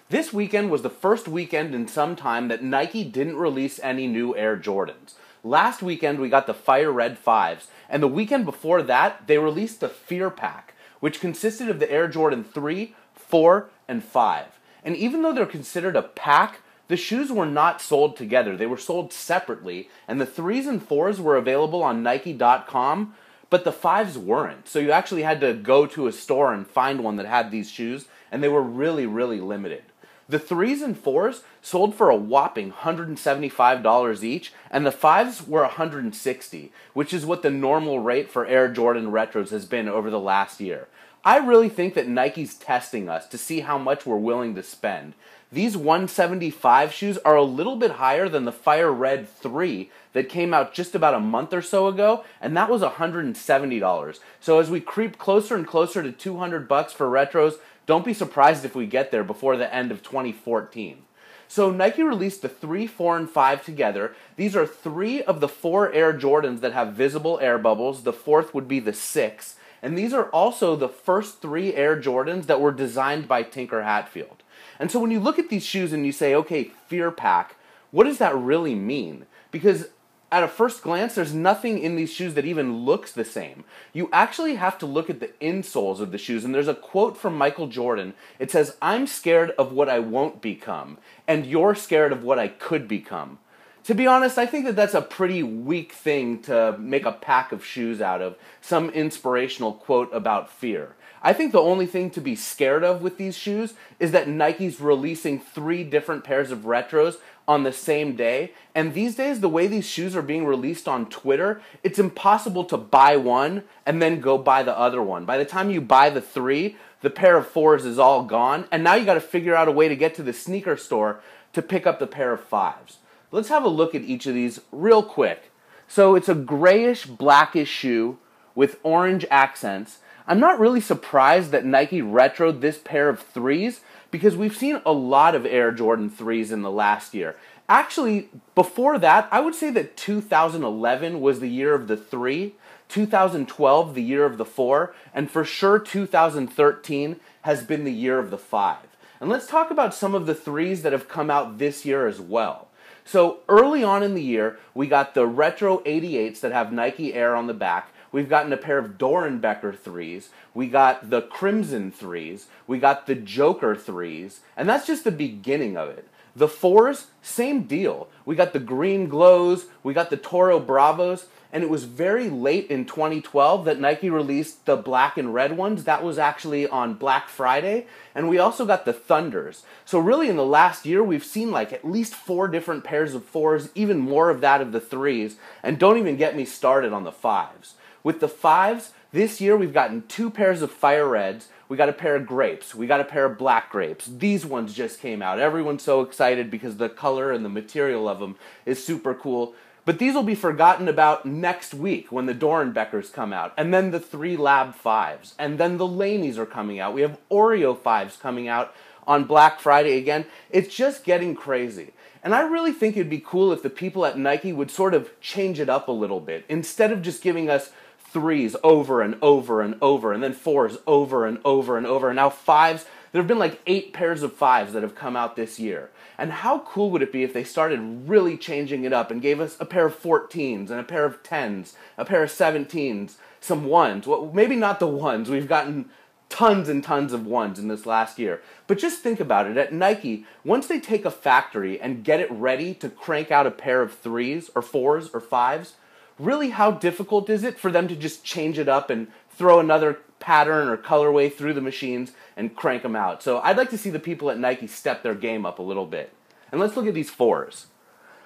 This weekend was the first weekend in some time that Nike didn't release any new Air Jordans. Last weekend we got the Fire Red 5s, and the weekend before that they released the Fear Pack, which consisted of the Air Jordan 3, 4, and 5. And even though they're considered a pack, the shoes were not sold together. They were sold separately, and the 3s and 4s were available on Nike.com, but the 5s weren't. So you actually had to go to a store and find one that had these shoes, and they were really, really limited. The 3s and 4s sold for a whopping $175 each, and the 5s were $160, which is what the normal rate for Air Jordan Retros has been over the last year. I really think that Nike's testing us to see how much we're willing to spend. These 175 shoes are a little bit higher than the Fire Red 3 that came out just about a month or so ago, and that was $170. So as we creep closer and closer to $200 for retros, don't be surprised if we get there before the end of 2014. So Nike released the 3, 4, and 5 together. These are 3 of the 4 Air Jordans that have visible air bubbles. The 4th would be the 6. And these are also the first 3 Air Jordans that were designed by Tinker Hatfield. And so when you look at these shoes and you say, okay, Fear Pack, what does that really mean? Because at a first glance, there's nothing in these shoes that even looks the same. You actually have to look at the insoles of the shoes, and there's a quote from Michael Jordan. It says, "I'm scared of what I won't become, and you're scared of what I could become." To be honest, I think that that's a pretty weak thing to make a pack of shoes out of, some inspirational quote about fear. I think the only thing to be scared of with these shoes is that Nike's releasing 3 different pairs of retros on the same day, and these days the way these shoes are being released on Twitter, it's impossible to buy one and then go buy the other one. By the time you buy the 3, the pair of 4s is all gone, and now you got to figure out a way to get to the sneaker store to pick up the pair of 5s. Let's have a look at each of these real quick. So it's a grayish, blackish shoe with orange accents. I'm not really surprised that Nike retroed this pair of 3s because we've seen a lot of Air Jordan 3s in the last year. Actually, before that, I would say that 2011 was the year of the 3, 2012 the year of the 4, and for sure 2013 has been the year of the 5. And let's talk about some of the 3s that have come out this year as well. So early on in the year, we got the Retro 88s that have Nike Air on the back. We've gotten a pair of Dorenbecker 3s. We got the Crimson 3s. We got the Joker 3s. And that's just the beginning of it. The 4s, same deal. We got the Green Glows. We got the Toro Bravos. And it was very late in 2012 that Nike released the black and red ones. That was actually on Black Friday. And we also got the Thunders. So really in the last year, we've seen like at least 4 different pairs of 4s, even more of that of the 3s. And don't even get me started on the 5s. With the 5s, this year we've gotten 2 pairs of Fire Reds. We got a pair of grapes. We got a pair of black grapes. These ones just came out. Everyone's so excited because the color and the material of them is super cool. But these will be forgotten about next week when the Dorenbeckers come out. And then the 3 Lab 5s. And then the Laneys are coming out. We have Oreo 5s coming out on Black Friday again. It's just getting crazy. And I really think it'd be cool if the people at Nike would sort of change it up a little bit. Instead of just giving us 3s over and over and over, and then 4s over and over and over, and now 5s. There have been like 8 pairs of 5s that have come out this year. And how cool would it be if they started really changing it up and gave us a pair of 14s and a pair of 10s, a pair of 17s, some 1s. Well, maybe not the 1s. We've gotten tons and tons of 1s in this last year. But just think about it. At Nike, once they take a factory and get it ready to crank out a pair of 3s or 4s or 5s, really, how difficult is it for them to just change it up and throw another pattern or colorway through the machines and crank them out? So I'd like to see the people at Nike step their game up a little bit. And let's look at these 4s.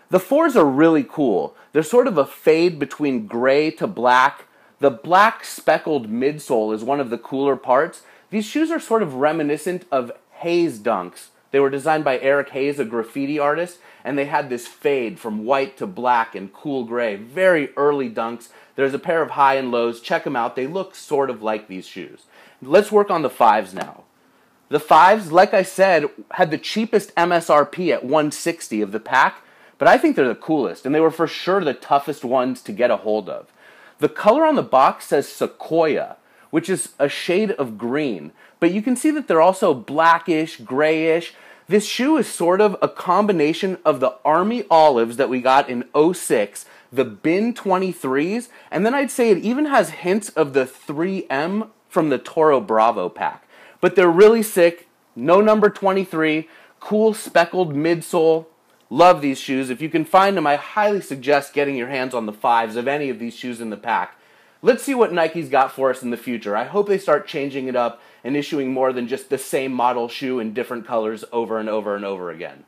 The 4s are really cool. They're sort of a fade between gray to black. The black speckled midsole is one of the cooler parts. These shoes are sort of reminiscent of Hayes Dunks. They were designed by Eric Hayes, a graffiti artist, and they had this fade from white to black and cool gray. Very early Dunks. There's a pair of high and lows. Check them out. They look sort of like these shoes. Let's work on the 5s now. The 5s, like I said, had the cheapest MSRP at $160 of the pack, but I think they're the coolest, and they were for sure the toughest ones to get a hold of. The color on the box says Sequoia, which is a shade of green, but you can see that they're also blackish, grayish. This shoe is sort of a combination of the Army Olives that we got in '06, the Bin 23s, and then I'd say it even has hints of the 3M from the Toro Bravo pack. But they're really sick, no number 23, cool speckled midsole. Love these shoes. If you can find them, I highly suggest getting your hands on the 5s of any of these shoes in the pack. Let's see what Nike's got for us in the future. I hope they start changing it up and issuing more than just the same model shoe in different colors over and over and over again.